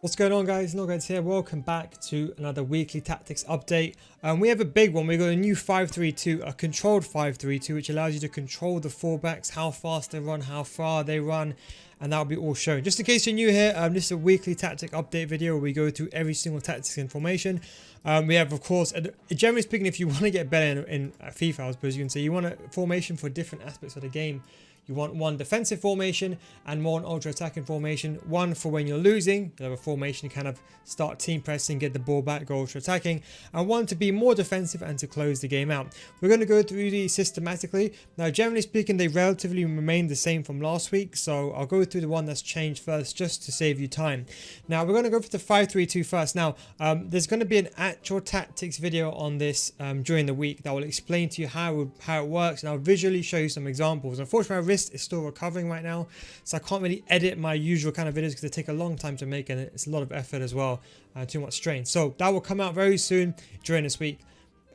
What's going on, guys? Noguides here. Welcome back to another weekly tactics update. We have a big one. We got a new 5-3-2, a controlled 5-3-2, which allows you to control the fullbacks, how fast they run, how far they run, and that'll be all shown. Just in case you're new here, this is a weekly tactic update video where we go through every single tactics information. We have, of course, generally speaking, if you want to get better in FIFA, I suppose you can say you want a formation for different aspects of the game. You want one defensive formation and one ultra attacking formation. One for when you're losing, you have a formation to kind of start team pressing, get the ball back, go ultra attacking, and one to be more defensive and to close the game out. We're going to go through these systematically. Now, generally speaking, they relatively remain the same from last week, so I'll go through the one that's changed first just to save you time. Now, we're going to go for the 5-3-2 first. Now, there's going to be an actual tactics video on this during the week that will explain to you how it works, and I'll visually show you some examples. Unfortunately, my wrist is still recovering right now, so I can't really edit my usual kind of videos because they take a long time to make and it's a lot of effort as well, too much strain. So that will come out very soon during this week.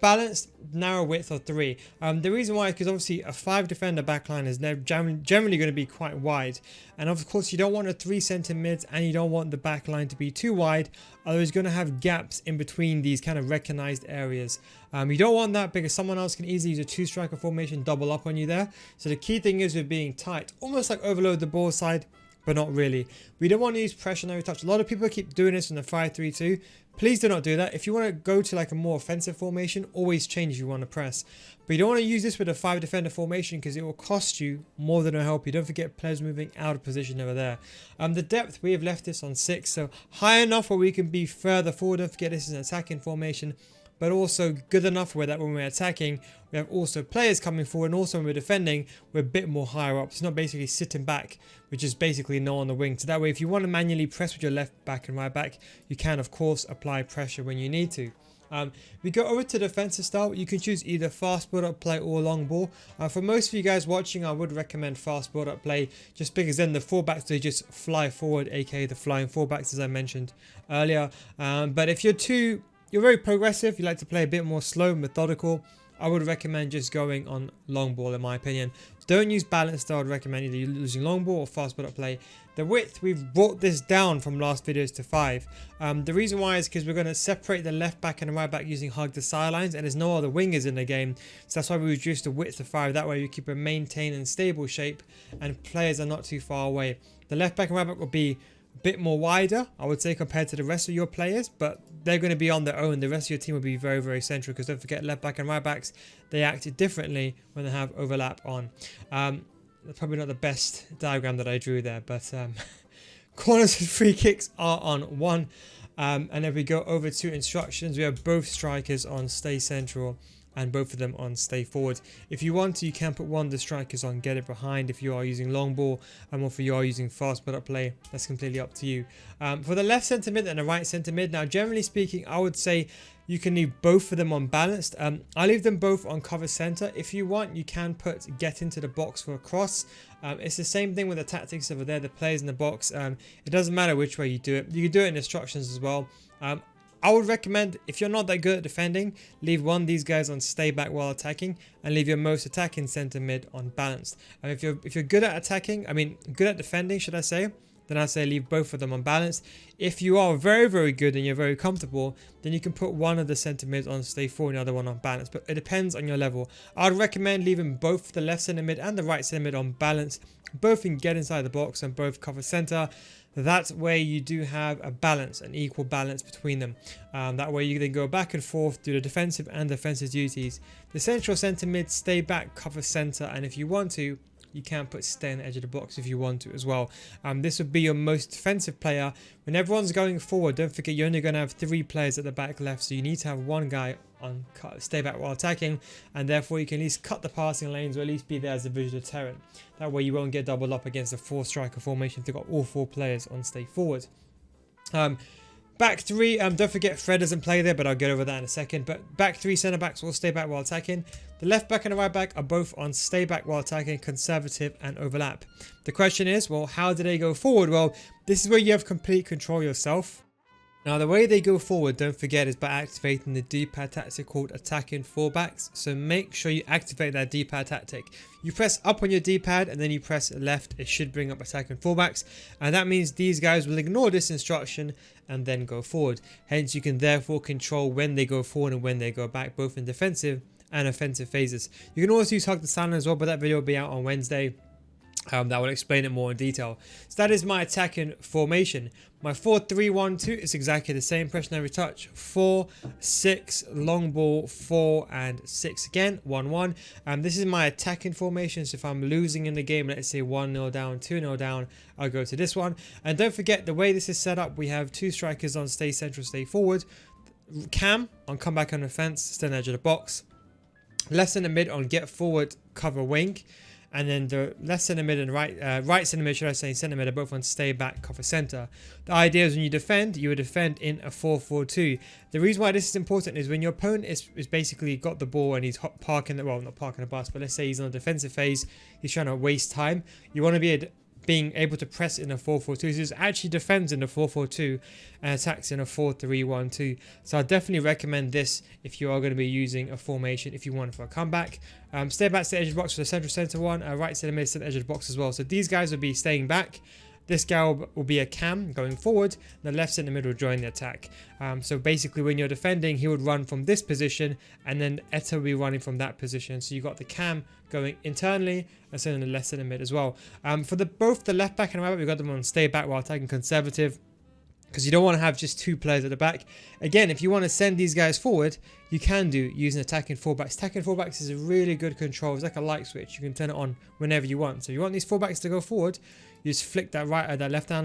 Balanced narrow width of 3. The reason why is because obviously a 5 defender backline is generally going to be quite wide, and of course you don't want a 3 centre mids and you don't want the backline to be too wide, otherwise you're going to have gaps in between these kind of recognized areas. You don't want that because someone else can easily use a 2 striker formation, double up on you there. So the key thing is with being tight, almost like overload the ball side, but not really. We don't want to use pressure no touch. A lot of people keep doing this in the 5-3-2. Please do not do that. If you want to go to like a more offensive formation, always change if you want to press. But you don't want to use this with a 5 defender formation because it will cost you more than it'll help you. Don't forget players moving out of position over there. The depth, we have left this on 6. So high enough where we can be further forward. Don't forget this is an attacking formation, but also good enough where that when we're attacking, we have also players coming forward, and also when we're defending, we're a bit more higher up. It's not basically sitting back, which is basically no on the wing. So that way, if you want to manually press with your left back and right back, you can, of course, apply pressure when you need to. We go over to defensive style. You can choose either fast build-up play or long ball. For most of you guys watching, I would recommend fast build-up play, just because then the fullbacks, they just fly forward, aka the flying fullbacks, as I mentioned earlier. But if you're very progressive, you like to play a bit more slow, methodical, I would recommend just going on long ball in my opinion. Don't use balanced style. I would recommend either using long ball or fast build-up play. The width, we've brought this down from last videos to 5. The reason why is because we're going to separate the left back and the right back using hug the sidelines, and there's no other wingers in the game. So that's why we reduced the width to 5. That way you keep a maintained and stable shape and players are not too far away. The left back and right back will be bit more wider, I would say, compared to the rest of your players, but they're going to be on their own. The rest of your team will be very, very central, because don't forget, left back and right backs, they act differently when they have overlap on. That's probably not the best diagram that I drew there, but corners and free kicks are on 1. And then we go over to instructions. We have both strikers on stay central and both of them on stay forward. If you want to, you can put one of the strikers on get it behind if you are using long ball, and if you are using fast build-up play, that's completely up to you. For the left centre mid and the right centre mid, now generally speaking, I would say you can leave both of them on balanced. I leave them both on cover centre. If you want, you can put get into the box for a cross. It's the same thing with the tactics over there, the players in the box. It doesn't matter which way you do it. You can do it in instructions as well. I would recommend, if you're not that good at defending, leave one of these guys on stay back while attacking, and leave your most attacking centre mid on balanced. And if you're good at attacking, good at defending, should I say, then I'd say leave both of them on balanced. If you are very, very good and you're very comfortable, then you can put one of the centre mids on stay forward and the other one on balance. But it depends on your level. I'd recommend leaving both the left centre mid and the right centre mid on balance. Both can get inside the box and both cover centre. That way you do have a balance, an equal balance between them. That way you then go back and forth, do the defensive and defensive duties. The central centre mid, stay back, cover centre, and if you want to, you can put stay on the edge of the box if you want to as well. This would be your most defensive player. When everyone's going forward, don't forget you're only going to have 3 players at the back left, so you need to have one guy on stay back while attacking, and therefore you can at least cut the passing lanes or at least be there as a visual deterrent. That way you won't get doubled up against a 4 striker formation if they've got all 4 players on stay forward. Back 3, don't forget Fred doesn't play there, but I'll get over that in a second. But back 3 centre backs will stay back while attacking. The left back and the right back are both on stay back while attacking, conservative and overlap. The question is, well, how do they go forward? Well, this is where you have complete control yourself. Now the way they go forward, don't forget, is by activating the D-pad tactic called attacking fullbacks. So make sure you activate that D-pad tactic. You press up on your D-pad and then you press left. It should bring up attacking fullbacks, and that means these guys will ignore this instruction and then go forward. Hence you can therefore control when they go forward and when they go back, both in defensive and offensive phases. You can also use hug the silent as well, but that video will be out on Wednesday. That will explain it more in detail. So that is my attacking formation. My 4-3-1-2 is exactly the same. Press every touch. 4, 6, long ball, 4 and 6 again. 1-1. This is my attacking formation. So if I'm losing in the game, let's say 1-0 down, 2-0 down, I'll go to this one. And don't forget the way this is set up. We have 2 strikers on stay central, stay forward. Cam on come back on offense, stand edge of the box. Left centre mid on get forward, cover wing. And then the left centre mid and right centre mid, should I say, centre mid are both on stay back, cover centre. The idea is when you defend, you would defend in a 4-4-2. The reason why this is important is when your opponent is basically got the ball and he's parking the, well, not parking the bus, but let's say he's on a defensive phase, he's trying to waste time. You want to be being able to press in a 4-4-2. So it actually defends in a 4-4-2 and attacks in a 4-3-1-2. So I definitely recommend this if you are going to be using a formation if you want for a comeback. Stay back to the edge of the box for the central centre one, right centre mid, centre edge of the box as well. So these guys will be staying back. This guy will be a cam going forward. The left centre mid will join the attack. So basically when you're defending, he would run from this position and then Etta will be running from that position. So you've got the cam going internally and so then the left centre mid as well. For both the left back and right back, we've got them on stay back while attacking conservative, because you don't want to have just 2 players at the back. Again, if you want to send these guys forward, you can do using attacking fullbacks. Attacking fullbacks is a really good control. It's like a light switch. You can turn it on whenever you want. So if you want these fullbacks to go forward, you just flick that left down,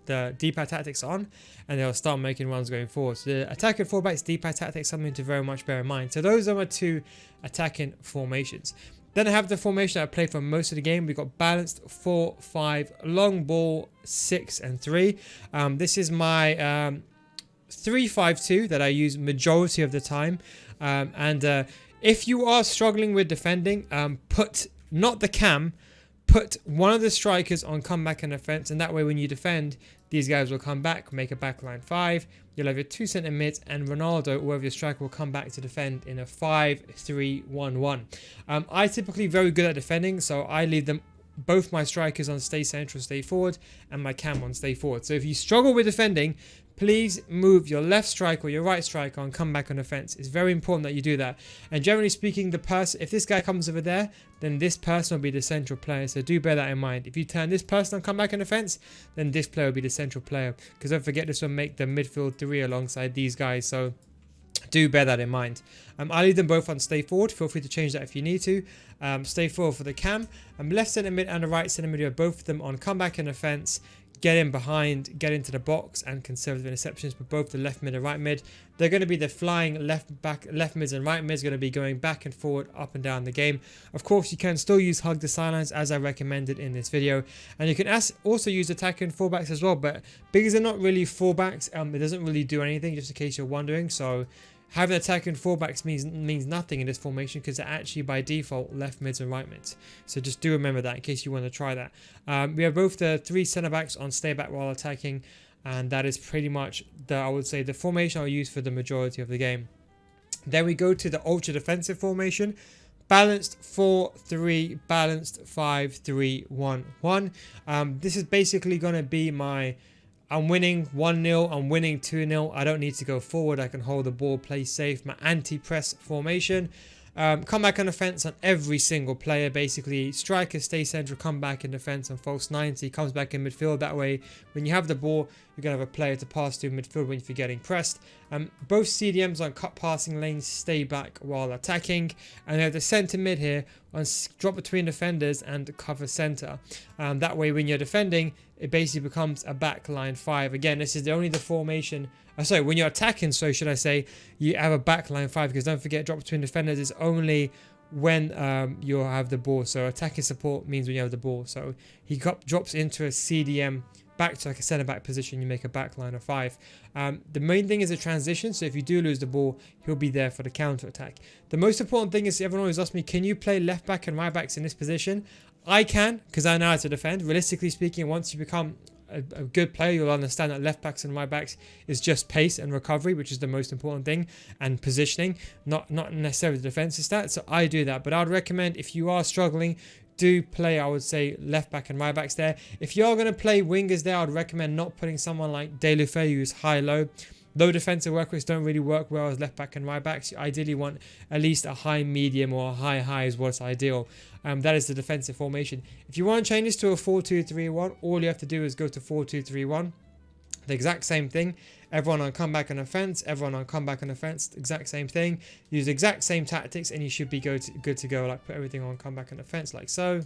the D-pad tactics on, and they'll start making runs going forward. So the attacking fullbacks, D-pad tactics, something to very much bear in mind. So those are my 2 attacking formations. Then I have the formation that I played for most of the game. We've got balanced 4-5, long ball 6 and 3. This is my 3-5-2 that I use majority of the time. If you are struggling with defending, put not the cam, put one of the strikers on comeback and offense, and that way when you defend, these guys will come back, make a backline 5. You'll have your 2 centre mids, and Ronaldo, or your striker, will come back to defend in a 5-3-1-1. I typically very good at defending, so I leave them both my strikers on stay central, stay forward, and my cam on stay forward. So if you struggle with defending, please move your left striker or your right striker on comeback on offense. It's very important that you do that. And generally speaking, if this guy comes over there, then this person will be the central player. So do bear that in mind. If you turn this person on comeback on offense, then this player will be the central player. Because don't forget, this will make the midfield 3 alongside these guys. So do bear that in mind. I'll leave them both on stay forward. Feel free to change that if you need to. Stay forward for the cam. Left centre mid and the right centre mid, both of them on comeback and offense. Get in behind, get into the box, and conservative interceptions for both the left mid and right mid. They're going to be the flying left mids and right mids, going to be going back and forward, up and down the game. Of course, you can still use hug the silence as I recommended in this video, and you can also use attacking fullbacks as well. But because they're not really fullbacks, it doesn't really do anything. Just in case you're wondering, so having attacking fullbacks means nothing in this formation because they're actually by default left mids and right mids. So just do remember that in case you want to try that. We have both the 3 centre backs on stay back while attacking, and that is pretty much I would say the formation I'll use for the majority of the game. Then we go to the ultra defensive formation. Balanced 4-3, balanced 5-3-1-1. This is basically going to be my I'm winning 1-0, I'm winning 2-0. I don't need to go forward. I can hold the ball, play safe. My anti-press formation. Come back on offense on every single player. Basically, striker stay central, come back in defense on false 90. Comes back in midfield. That way, when you have the ball, you're going to have a player to pass to midfield when you're getting pressed. Both CDMs on cut passing lanes stay back while attacking. And we have the centre mid here on drop between defenders and cover centre. That way, when you're defending, it basically becomes a backline 5. Again, this is the formation. Sorry, when you're attacking, so should I say, you have a backline 5, because don't forget, drop between defenders is only when you have the ball. So attacking support means when you have the ball. So he drops into a CDM back to like a centre back position, you make a backline of 5. The main thing is a transition, so if you do lose the ball, he'll be there for the counter attack. The most important thing is, everyone always asks me, can you play left back and right backs in this position? I can, because I know how to defend. Realistically speaking, once you become a good player, you'll understand that left backs and right backs is just pace and recovery, which is the most important thing, and positioning, not necessarily the defensive stats. So I do that, but I'd recommend if you are struggling, do play, I would say, left back and right backs there. If you are going to play wingers there, I'd recommend not putting someone like De Lufeu, who's high-low. Low defensive work rates don't really work well as left back and right backs. You ideally want at least a high medium or a high high is what's ideal. That is the defensive formation. If you want to change this to a 4-2-3-1, all you have to do is go to 4-2-3-1. The exact same thing. Everyone on comeback and offense, everyone on comeback and offense, exact same thing. Use the exact same tactics and you should be good to go. Like put everything on comeback and offense like so.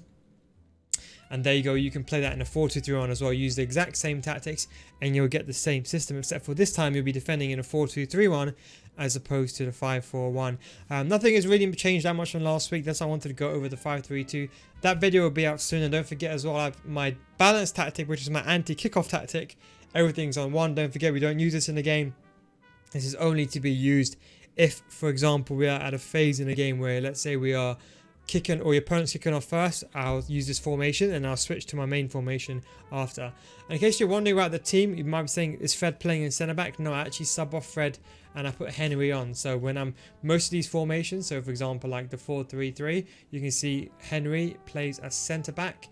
And there you go, you can play that in a 4-2-3-1 as well. Use the exact same tactics and you'll get the same system, except for this time you'll be defending in a 4-2-3-1 as opposed to the 5-4-1. Nothing has really changed that much from last week. That's why I wanted to go over the 5-3-2. That video will be out soon. And don't forget as well, I have my balance tactic, which is my anti-kickoff tactic. Everything's on one. Don't forget, we don't use this in the game. This is only to be used if, for example, we are at a phase in the game where, let's say we are kicking, or your opponent's kicking off first, I'll use this formation and I'll switch to my main formation after. And in case you're wondering about the team, you might be saying, is Fred playing in centre back? No, I actually sub off Fred and I put Henry on. So when I'm most of these formations, so for example like the 4-3-3, you can see Henry plays as centre back.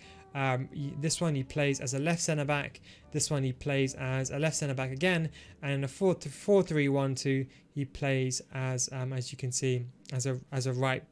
This one he plays as a left centre back. This one he plays as a left centre back again, and in a 4-3-1-2 he plays as you can see as a right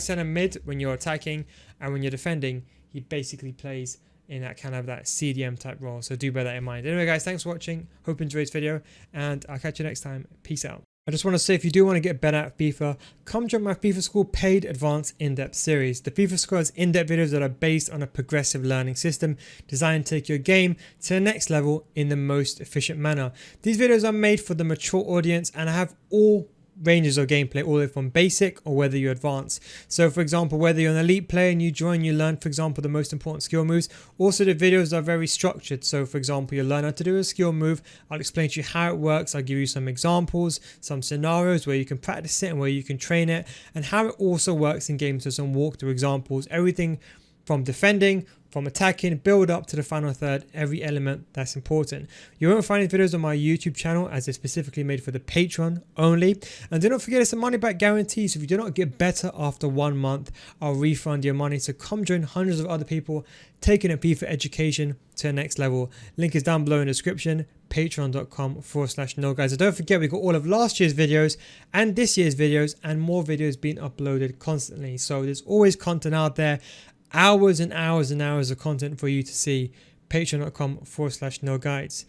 centre mid when you're attacking, and when you're defending he basically plays in that kind of that CDM type role. So do bear that in mind. Anyway guys, thanks for watching. Hope you enjoyed this video and I'll catch you next time. Peace out. I just want to say, if you do want to get better at FIFA, come join my FIFA School paid advanced in-depth series. The FIFA School has in-depth videos that are based on a progressive learning system designed to take your game to the next level in the most efficient manner. These videos are made for the mature audience and I have all ranges of gameplay, all the way from basic or whether you advance. So for example, whether you're an elite player and you join, you learn, for example, the most important skill moves. Also the videos are very structured. So for example, you learn how to do a skill move. I'll explain to you how it works. I'll give you some examples, some scenarios where you can practice it and where you can train it, and how it also works in games. So some walkthrough examples, everything from defending, from attacking, build up to the final third, every element that's important. You won't find these videos on my YouTube channel as they're specifically made for the Patreon only. And do not forget, it's a money back guarantee. So if you do not get better after 1 month, I'll refund your money. So come join hundreds of other people taking a FIFA education to the next level. Link is down below in the description, patreon.com/NoGuides. And don't forget, we got all of last year's videos and this year's videos and more videos being uploaded constantly. So there's always content out there. Hours and hours and hours of content for you to see. Patreon.com/NoGuides.